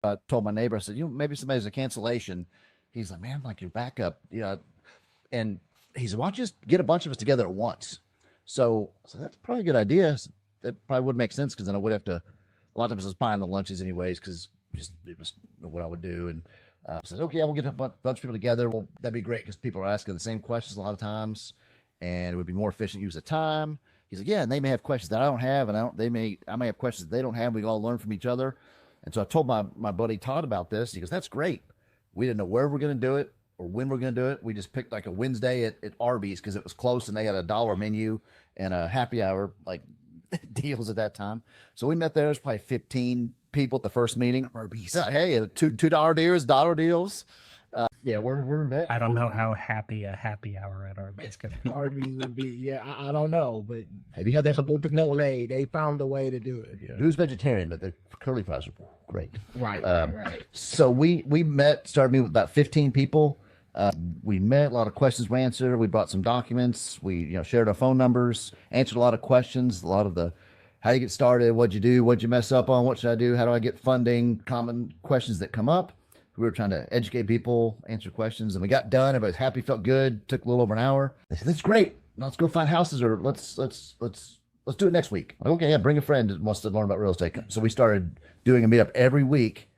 I told my neighbor, I said, maybe somebody's a cancellation. He's like, man, like your backup, and he said, why don't you just get a bunch of us together at once? So I said, that's probably a good idea. That probably would make sense because then I would have to. A lot of times I was buying the lunches anyways because just it was what I would do. And I said, okay, we'll get a bunch of people together. Well, that'd be great because people are asking the same questions a lot of times, and it would be more efficient use of time. He's like, yeah, and they may have questions that I don't have, and I may have questions that they don't have. We all learn from each other. And so I told my buddy Todd about this. He goes, that's great. We didn't know where we're going to do it or when we're going to do it. We just picked like a Wednesday at Arby's because it was close and they had a dollar menu and a happy hour like deals at that time. So we met there. There's probably 15 people at the first meeting. Arby's. Hey, $2 deals, dollar deals. Yeah, we're in bed. I don't know how happy a happy hour at Arby's could be. Arby's would be, yeah, I don't know, but have you had that Chipotle? They found a way to do it. Yeah. Who's vegetarian, but the curly fries are great. Right, right. So we started meeting with about 15 people. We met, a lot of questions were answered. We brought some documents. We shared our phone numbers, answered a lot of questions, a lot of the how you get started, what'd you do, what'd you mess up on, what should I do, how do I get funding, common questions that come up. We were trying to educate people, answer questions, and we got done. Everybody was happy, felt good. Took a little over an hour. They said, "That's great. Let's go find houses, or let's do it next week." Like, okay, yeah, bring a friend that wants to learn about real estate. So we started doing a meetup every week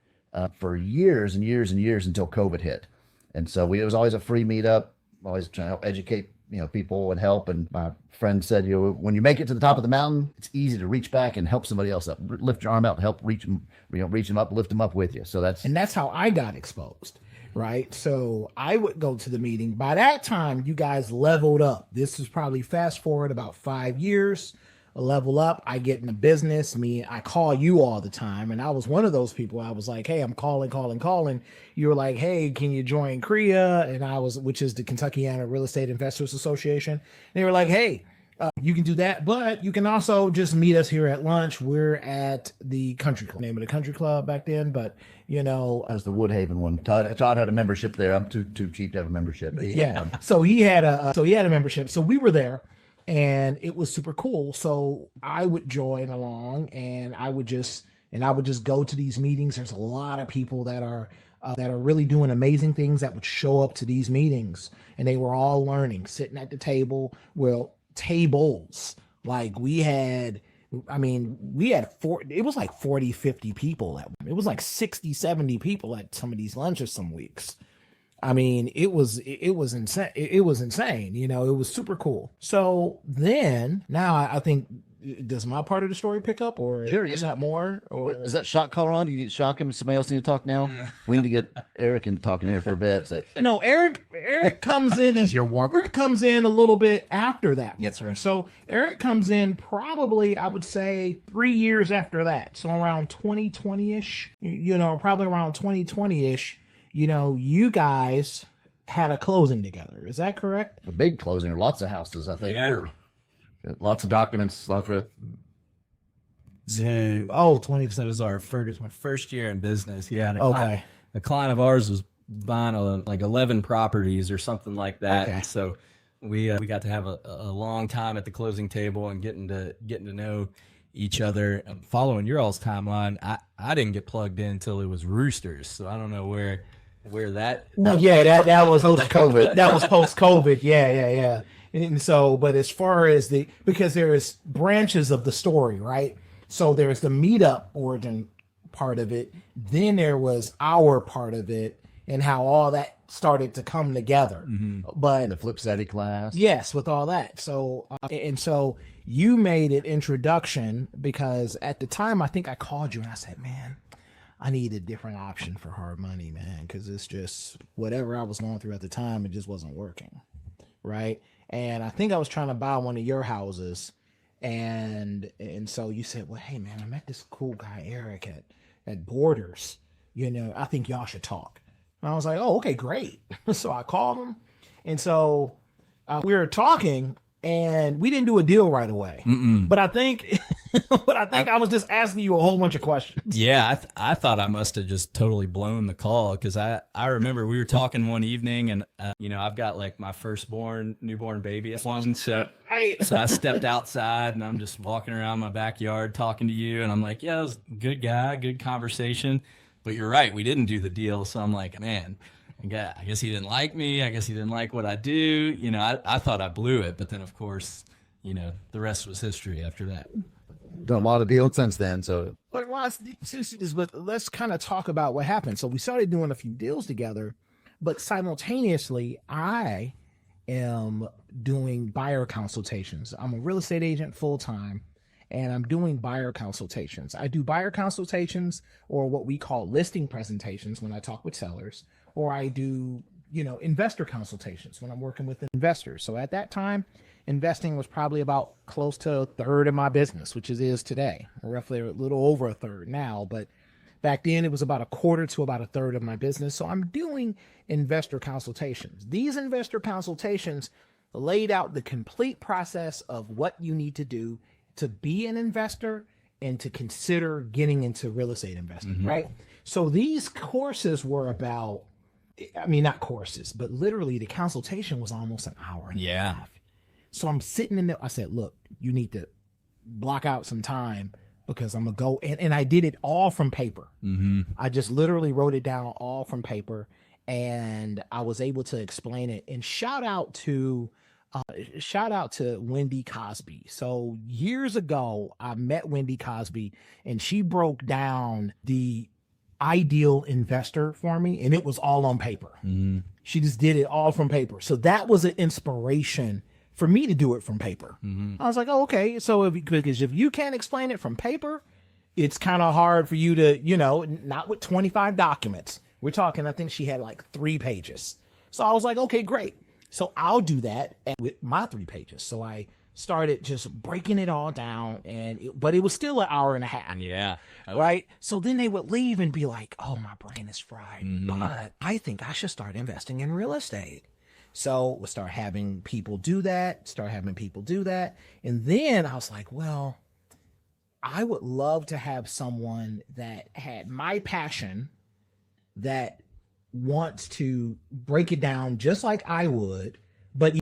for years and years and years until COVID hit. And so it was always a free meetup. Always trying to help educate people and help. And my friend said, when you make it to the top of the mountain, it's easy to reach back and help somebody else up. Lift your arm out and help reach them, reach them up, lift them up with you. So that's how I got exposed, right? So I would go to the meeting. By that time, you guys leveled up. This is probably fast forward about 5 years. Level up. I get in the business. I call you all the time, and I was one of those people. I was like, "Hey, I'm calling." You were like, "Hey, can you join CREA?" And which is the Kentuckiana Real Estate Investors Association. And they were like, "Hey, you can do that, but you can also just meet us here at lunch. We're at the country club, name of the country club back then, but as the Woodhaven one. Todd had a membership there. I'm too cheap to have a membership. Yeah. So he had a membership. So we were there. And it was super cool. So I would join along, and I would just go to these meetings. There's a lot of people that are really doing amazing things that would show up to these meetings, and they were all learning, sitting at the table. Well, tables like we had it was like 40, 50 people. It was like 60, 70 people at some of these lunches some weeks. I mean, it was insane. It was insane. It was super cool. So then now I think, does my part of the story pick up, or sure, is that more? Or is that shock collar on? Do you need to shock him? Somebody else need to talk now? We need to get Eric in talking here for a bit. So. No, Eric comes in as your warm. Eric comes in a little bit after that. Yes, sir. So Eric comes in probably, I would say, 3 years after that. So around 2020-ish, probably around 2020-ish. You guys had a closing together. Is that correct? A big closing. Lots of houses, I think. Yeah. Lots of documents. Lots of. 20%. It was my first year in business. Yeah. Okay. A client of ours was buying like 11 properties or something like that. Okay. So we got to have a long time at the closing table and getting to know each other. Following your all's timeline, I didn't get plugged in until it was Roosters. So I don't know where that. Well, yeah, that was post COVID. That was post COVID. Yeah. And so, but as far as because there's branches of the story, right? So there's the meetup origin part of it. Then there was our part of it and how all that started to come together. Mm-hmm. But the Flip Study class. Yes, with all that. So, so you made an introduction because at the time, I think I called you and I said, man, I need a different option for hard money, man, because it's just whatever I was going through at the time, it just wasn't working, right? And I think I was trying to buy one of your houses, and so you said, well, hey, man, I met this cool guy, Eric, at Borders. I think y'all should talk. And I was like, oh, okay, great. So I called him, and so we were talking, and we didn't do a deal right away. Mm-mm. But I think I was just asking you a whole bunch of questions. Yeah, I thought I must have just totally blown the call because I remember we were talking one evening and I've got like my newborn baby at one, so I stepped outside and I'm just walking around my backyard talking to you and I'm like, yeah, it was a good guy, good conversation. But you're right, we didn't do the deal. So I'm like, man, I guess he didn't like me. I guess he didn't like what I do. You know, I thought I blew it, but then of course, you know, the rest was history after that. Done a lot of deals since then. So But let's kind of talk about what happened. So we started doing a few deals together, but simultaneously, I am doing buyer consultations. I'm a real estate agent full time, and I'm doing buyer consultations. I do buyer consultations, or what we call listing presentations when I talk with sellers, or I do, investor consultations when I'm working with investors. So at that time, investing was probably about close to a third of my business, which it is today, roughly a little over a third now. But back then it was about a quarter to about a third of my business. So I'm doing investor consultations. These investor consultations laid out the complete process of what you need to do to be an investor and to consider getting into real estate investing, right? So these courses were about, not courses, but literally the consultation was almost an hour and a half. So I'm sitting in there. I said, look, you need to block out some time because I'm going to go. And I did it all from paper. I just literally wrote it down all from paper, and I was able to explain it. And shout out to Wendy Cosby. So years ago, I met Wendy Cosby, and she broke down the ideal investor for me, and it was all on paper. She just did it all from paper. So that was an inspiration for me to do it from paper. I was like, oh, okay. So because if you can't explain it from paper, it's kind of hard for you to, not with 25 documents. We're talking, I think she had like 3 pages. So I was like, okay, great. So I'll do that with my 3 pages. So I started just breaking it all down, but it was still an hour and a half. Yeah. Right. So then they would leave and be like, oh, my brain is fried, but I think I should start investing in real estate. So we'll start having people do that. And then I was like, well, I would love to have someone that had my passion, that wants to break it down just like I would, but